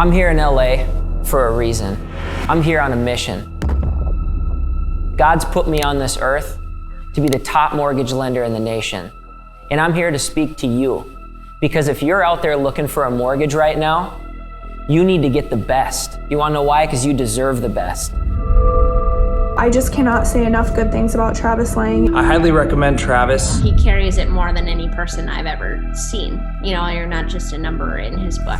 I'm here in LA for a reason. I'm here on a mission. God's put me on this earth to be the top mortgage lender in the nation. And I'm here to speak to you. Because if you're out there looking for a mortgage right now, you need to get the best. You wanna know why? Because you deserve the best. I just cannot say enough good things about Travis Lang. I highly recommend Travis. He carries it more than any person I've ever seen. You know, you're not just a number in his book.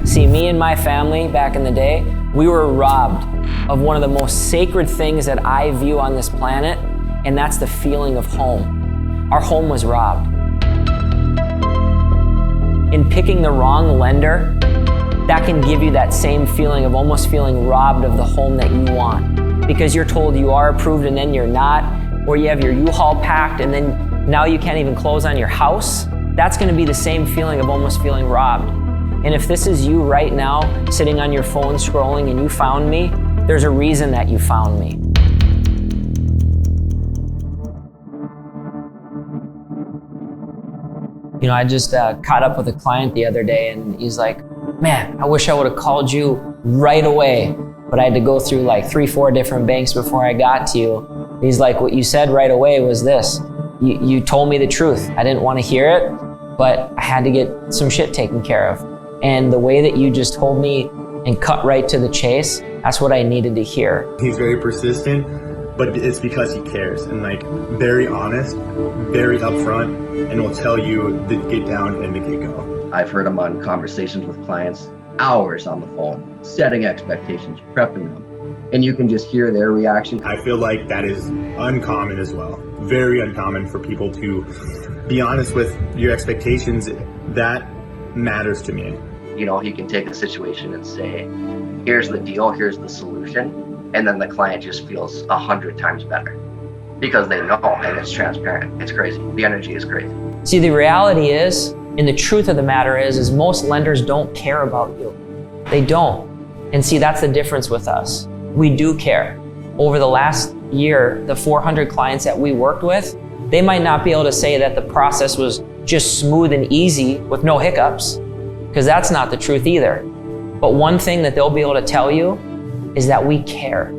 See, me and my family back in the day, we were robbed of one of the most sacred things that I view on this planet, and that's the feeling of home. Our home was robbed. In picking the wrong lender, that can give you that same feeling of almost feeling robbed of the home that you want. Because you're told you are approved and then you're not, or you have your U-Haul packed and then now you can't even close on your house. That's gonna be the same feeling of almost feeling robbed. And if this is you right now, sitting on your phone scrolling and you found me, there's a reason that you found me. You know, I just caught up with a client the other day and he's like, man, I wish I would have called you right away, but I had to go through like 3-4 different banks before I got to you. He's like, what you said right away was this. You told me the truth. I didn't want to hear it, but I had to get some shit taken care of. And the way that you just told me and cut right to the chase, that's what I needed to hear. He's very persistent, but it's because he cares and like very honest, very upfront, and will tell you the get down and the get go. I've heard him on conversations with clients, hours on the phone, setting expectations, prepping them, and you can just hear their reaction. I feel like that is uncommon as well. Very uncommon for people to be honest with your expectations. That matters to me. You know, he can take a situation and say, here's the deal, here's the solution, and then the client just feels 100 times better because they know and it's transparent. It's crazy. The energy is crazy. See, the reality is, and the truth of the matter is most lenders don't care about you. They don't. And see, that's the difference with us. We do care. Over the last year, the 400 clients that we worked with, they might not be able to say that the process was just smooth and easy with no hiccups, because that's not the truth either. But one thing that they'll be able to tell you is that we care.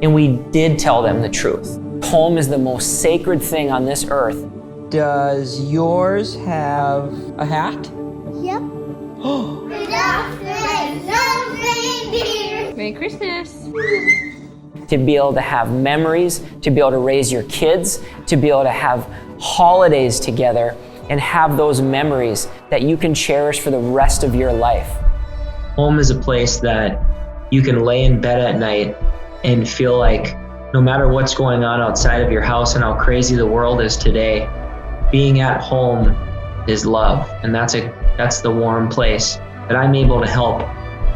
And we did tell them the truth. Home is the most sacred thing on this earth. Does yours have a hat? Yep. Merry Christmas. To be able to have memories, to be able to raise your kids, to be able to have holidays together and have those memories that you can cherish for the rest of your life. Home is a place that you can lay in bed at night and feel like no matter what's going on outside of your house and how crazy the world is today, being at home is love. And that's the warm place that I'm able to help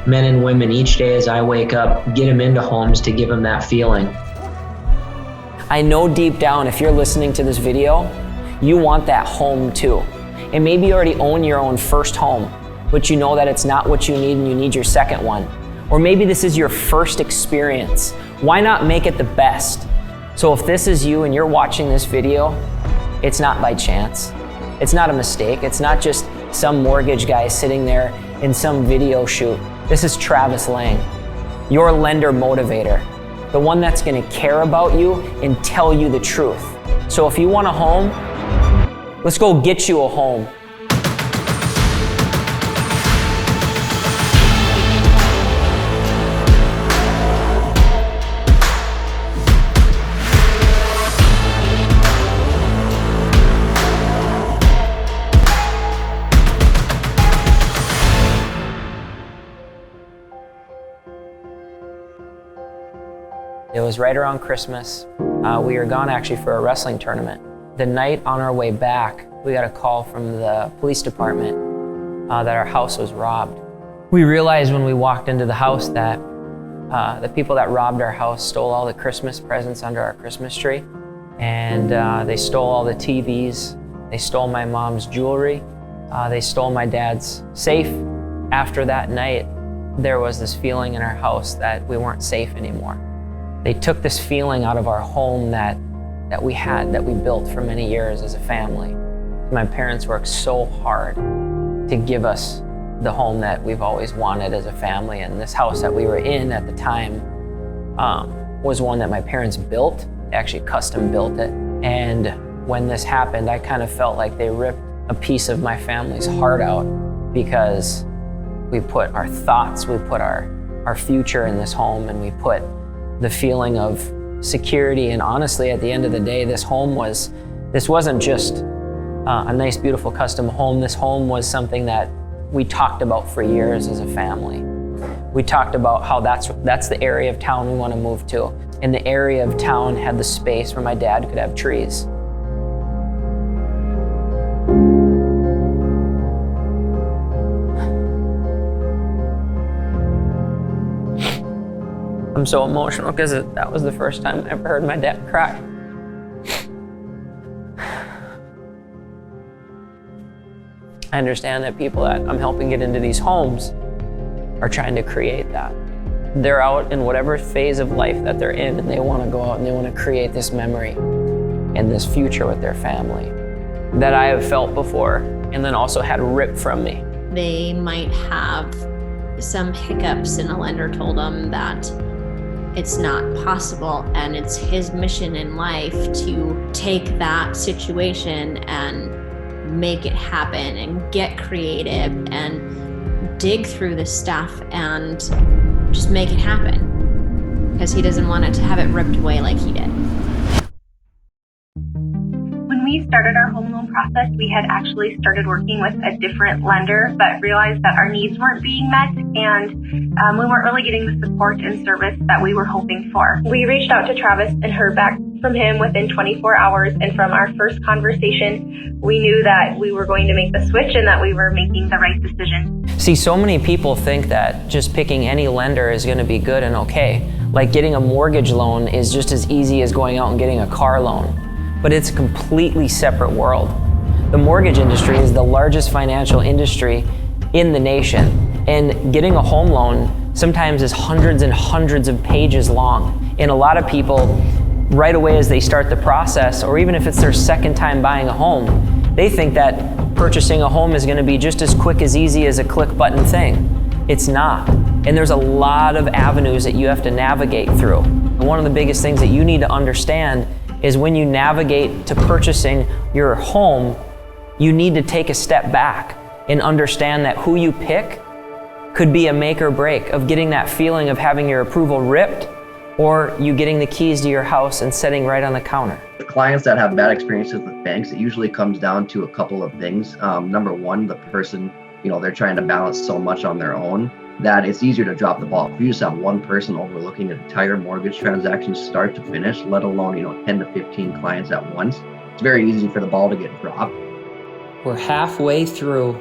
men and women each day as I wake up, get them into homes to give them that feeling. I know deep down, if you're listening to this video, you want that home too. And maybe you already own your own first home, but you know that it's not what you need and you need your second one. Or maybe this is your first experience. Why not make it the best? So if this is you and you're watching this video, it's not by chance. It's not a mistake. It's not just some mortgage guy sitting there in some video shoot. This is Travis Lang, your lender motivator, the one that's gonna care about you and tell you the truth. So if you want a home, let's go get you a home. It was right around Christmas. We were gone actually for a wrestling tournament. The night on our way back, we got a call from the police department that our house was robbed. We realized when we walked into the house that the people that robbed our house stole all the Christmas presents under our Christmas tree. And they stole all the TVs. They stole my mom's jewelry. They stole my dad's safe. After that night, there was this feeling in our house that we weren't safe anymore. They took this feeling out of our home that we had, that we built for many years as a family. My parents worked so hard to give us the home that we've always wanted as a family. And this house that we were in at the time was one that my parents built, actually custom built it. And when this happened, I kind of felt like they ripped a piece of my family's heart out, because we put our thoughts, we put our future in this home, and we put the feeling of security. And honestly, at the end of the day, this wasn't just a nice, beautiful custom home. This home was something that we talked about for years as a family. We talked about how that's the area of town we want to move to. And the area of town had the space where my dad could have trees. I'm so emotional because that was the first time I ever heard my dad cry. I understand that people that I'm helping get into these homes are trying to create that. They're out in whatever phase of life that they're in, and they want to go out and they want to create this memory and this future with their family that I have felt before and then also had ripped from me. They might have some hiccups, and a lender told them that it's not possible, and it's his mission in life to take that situation and make it happen and get creative and dig through the stuff and just make it happen, because he doesn't want it to have it ripped away like he did. When we started our home loan process, we had actually started working with a different lender, but realized that our needs weren't being met, and we weren't really getting the support and service that we were hoping for. We reached out to Travis and heard back from him within 24 hours, and from our first conversation, we knew that we were going to make the switch and that we were making the right decision. See, so many people think that just picking any lender is going to be good and okay. Like getting a mortgage loan is just as easy as going out and getting a car loan. But it's a completely separate world. The mortgage industry is the largest financial industry in the nation. And getting a home loan sometimes is hundreds and hundreds of pages long. And a lot of people, right away as they start the process, or even if it's their second time buying a home, they think that purchasing a home is going to be just as quick as easy as a click button thing. It's not. And there's a lot of avenues that you have to navigate through. And one of the biggest things that you need to understand is when you navigate to purchasing your home, you need to take a step back and understand that who you pick could be a make or break of getting that feeling of having your approval ripped, or you getting the keys to your house and sitting right on the counter. The clients that have bad experiences with banks, it usually comes down to a couple of things. Number one, the person, they're trying to balance so much on their own that it's easier to drop the ball. If you just have one person overlooking an entire mortgage transaction start to finish, let alone 10 to 15 clients at once, it's very easy for the ball to get dropped. We're halfway through.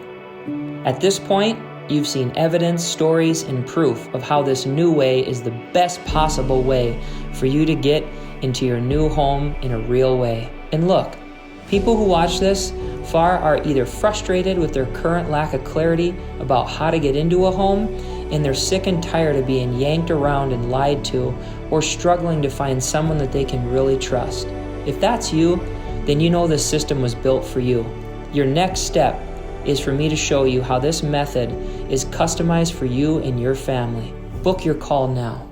At this point, you've seen evidence, stories, and proof of how this new way is the best possible way for you to get into your new home in a real way. And look, people who watch this are either frustrated with their current lack of clarity about how to get into a home, and they're sick and tired of being yanked around and lied to, or struggling to find someone that they can really trust. If that's you, then you know this system was built for you. Your next step is for me to show you how this method is customized for you and your family. Book your call now.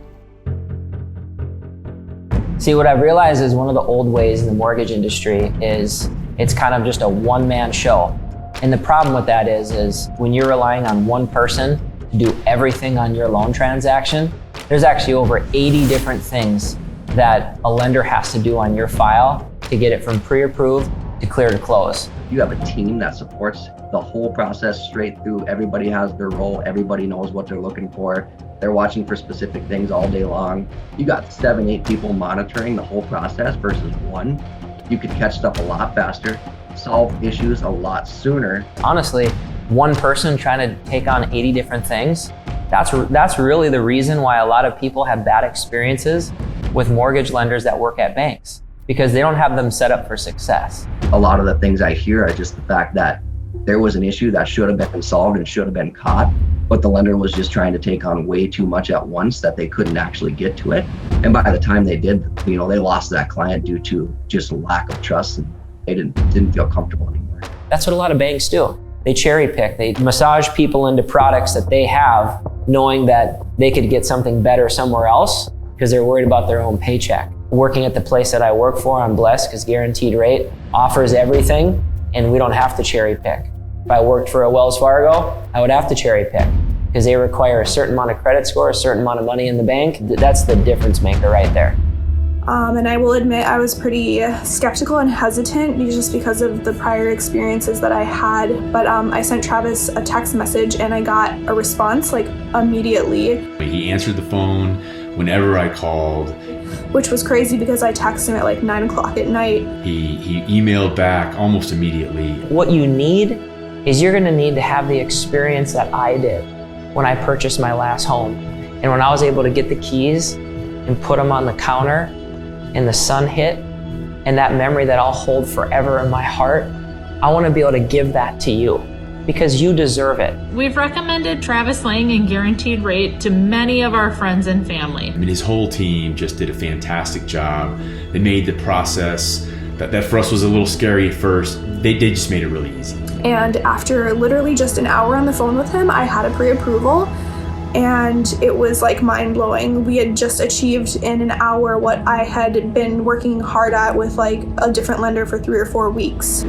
See, what I've realized is one of the old ways in the mortgage industry is it's kind of just a one-man show. And the problem with that is when you're relying on one person to do everything on your loan transaction, there's actually over 80 different things that a lender has to do on your file to get it from pre-approved to clear to close. You have a team that supports the whole process straight through. Everybody has their role. Everybody knows what they're looking for. They're watching for specific things all day long. You got 7, 8 people monitoring the whole process versus one. You could catch stuff a lot faster, solve issues a lot sooner. Honestly, one person trying to take on 80 different things, that's really the reason why a lot of people have bad experiences with mortgage lenders that work at banks, because they don't have them set up for success. A lot of the things I hear are just the fact that there was an issue that should have been solved and should have been caught, but the lender was just trying to take on way too much at once that they couldn't actually get to it. And by the time they did, they lost that client due to just lack of trust, and they didn't feel comfortable anymore. That's what a lot of banks do. They cherry pick, they massage people into products that they have, knowing that they could get something better somewhere else because they're worried about their own paycheck. Working at the place that I work for, I'm blessed because Guaranteed Rate offers everything and we don't have to cherry pick. If I worked for a Wells Fargo, I would have to cherry pick because they require a certain amount of credit score, a certain amount of money in the bank. That's the difference maker right there. And I will admit I was pretty skeptical and hesitant just because of the prior experiences that I had. But I sent Travis a text message and I got a response like immediately. He answered the phone whenever I called. Which was crazy because I texted him at like 9 o'clock at night. He emailed back almost immediately. What you need is you're gonna need to have the experience that I did when I purchased my last home. And when I was able to get the keys and put them on the counter and the sun hit, and that memory that I'll hold forever in my heart, I wanna be able to give that to you because you deserve it. We've recommended Travis Lang and Guaranteed Rate to many of our friends and family. I mean, his whole team just did a fantastic job. They made the process that for us was a little scary at first. They just made it really easy. And after literally just an hour on the phone with him, I had a pre-approval. And it was like mind-blowing. We had just achieved in an hour what I had been working hard at with like a different lender for 3 or 4 weeks.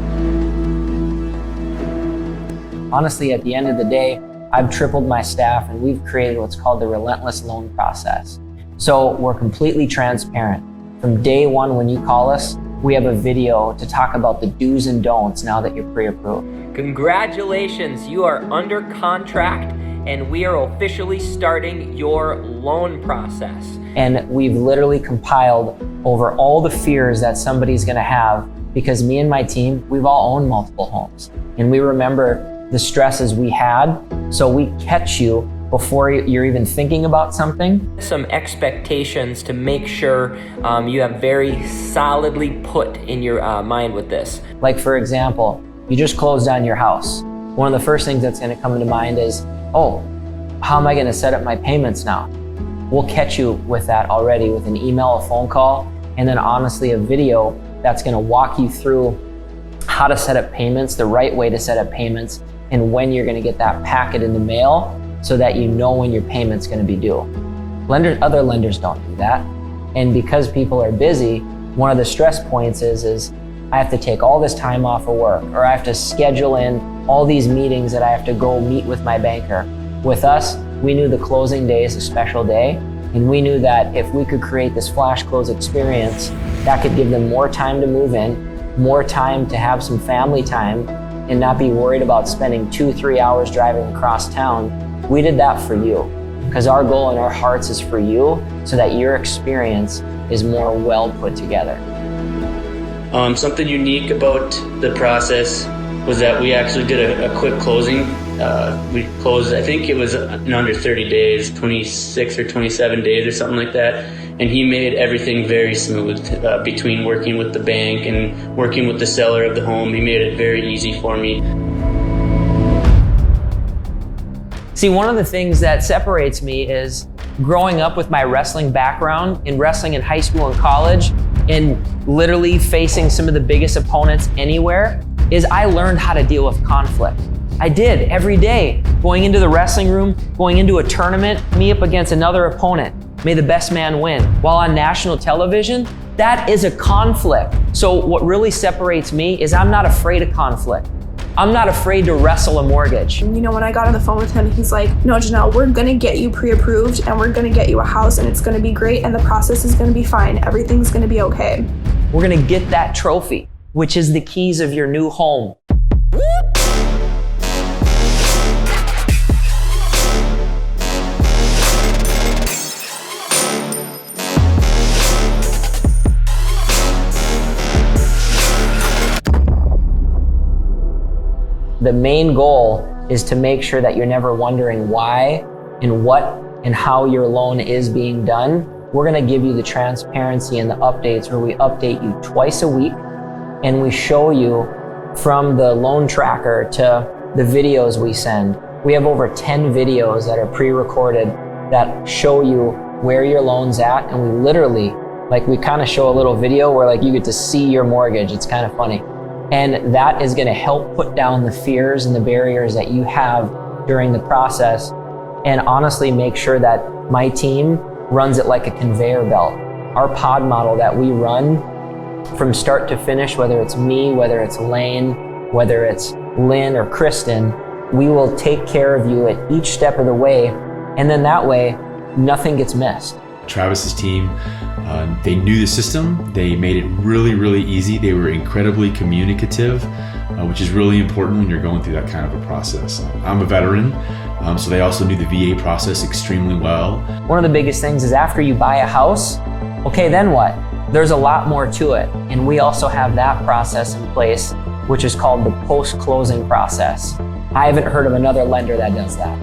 Honestly, at the end of the day, I've tripled my staff and we've created what's called the relentless loan process. So we're completely transparent. From day one when you call us, we have a video to talk about the do's and don'ts now that you're pre-approved. Congratulations, you are under contract and we are officially starting your loan process. And we've literally compiled over all the fears that somebody's gonna have because me and my team, we've all owned multiple homes. And we remember the stresses we had, so we catch you before you're even thinking about something. Some expectations to make sure you have very solidly put in your mind with this. Like for example, you just closed on your house. One of the first things that's gonna come to mind is, oh, how am I gonna set up my payments now? We'll catch you with that already with an email, a phone call, and then honestly a video that's gonna walk you through how to set up payments, the right way to set up payments, and when you're gonna get that packet in the mail so that you know when your payment's gonna be due. Other lenders don't do that. And because people are busy, one of the stress points is I have to take all this time off of work, or I have to schedule in all these meetings that I have to go meet with my banker. With us, we knew the closing day is a special day, and we knew that if we could create this flash close experience, that could give them more time to move in, more time to have some family time, and not be worried about spending 2-3 hours driving across town. We did that for you, because our goal in our hearts is for you, so that your experience is more well put together. Something unique about the process was that we actually did a quick closing. We closed, I think it was in under 30 days, 26 or 27 days or something like that. And he made everything very smooth between working with the bank and working with the seller of the home. He made it very easy for me. See, one of the things that separates me is growing up with my wrestling background, in wrestling in high school and college, and literally facing some of the biggest opponents anywhere, is I learned how to deal with conflict. I did every day, going into the wrestling room, going into a tournament, me up against another opponent. May the best man win. While on national television, that is a conflict. So what really separates me is I'm not afraid of conflict. I'm not afraid to wrestle a mortgage. You know, when I got on the phone with him, he's like, no, Janelle, we're gonna get you pre-approved and we're gonna get you a house and it's gonna be great and the process is gonna be fine. Everything's gonna be okay. We're gonna get that trophy, which is the keys of your new home. The main goal is to make sure that you're never wondering why and what and how your loan is being done. We're gonna give you the transparency and the updates where we update you twice a week and we show you from the loan tracker to the videos we send. We have over 10 videos that are pre-recorded that show you where your loan's at, and we literally, like, we kind of show a little video where like you get to see your mortgage. It's kind of funny. And that is going to help put down the fears and the barriers that you have during the process, and honestly make sure that my team runs it like a conveyor belt. Our pod model that we run from start to finish, whether it's me, whether it's Lane, whether it's Lynn or Kristen, we will take care of you at each step of the way, and then that way nothing gets missed. Travis's team, they knew the system. They made it really, really easy. They were incredibly communicative, which is really important when you're going through that kind of a process. I'm a veteran, so they also knew the VA process extremely well. One of the biggest things is after you buy a house, okay, then what? There's a lot more to it. And we also have that process in place, which is called the post-closing process. I haven't heard of another lender that does that.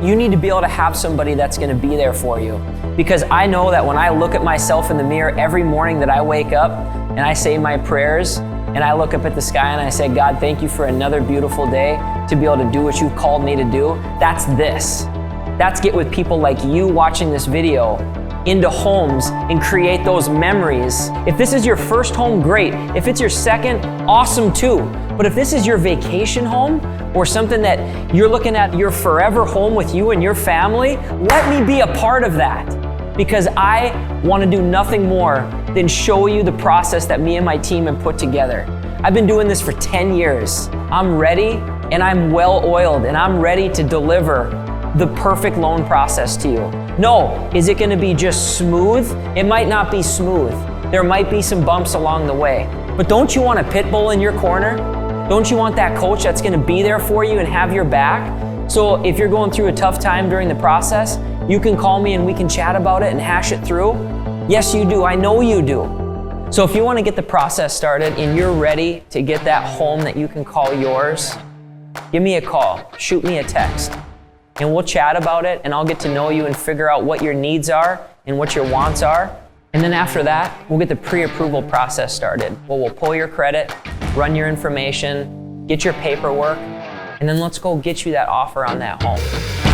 You need to be able to have somebody that's going to be there for you. Because I know that when I look at myself in the mirror every morning that I wake up and I say my prayers and I look up at the sky and I say, God, thank you for another beautiful day to be able to do what you've called me to do. That's this. That's get with people like you watching this video into homes and create those memories. If this is your first home, great. If it's your second, awesome too. But if this is your vacation home or something that you're looking at your forever home with you and your family, let me be a part of that. Because I want to do nothing more than show you the process that me and my team have put together. I've been doing this for 10 years. I'm ready and I'm well oiled and I'm ready to deliver the perfect loan process to you. No, is it going to be just smooth? It might not be smooth. There might be some bumps along the way. But don't you want a pit bull in your corner? Don't you want that coach that's going to be there for you and have your back? So if you're going through a tough time during the process, you can call me and we can chat about it and hash it through. Yes, you do. I know you do. So if you want to get the process started and you're ready to get that home that you can call yours, give me a call, shoot me a text, and we'll chat about it, and I'll get to know you and figure out what your needs are and what your wants are. And then after that, we'll get the pre-approval process started. Well, we'll pull your credit, run your information, get your paperwork, and then let's go get you that offer on that home.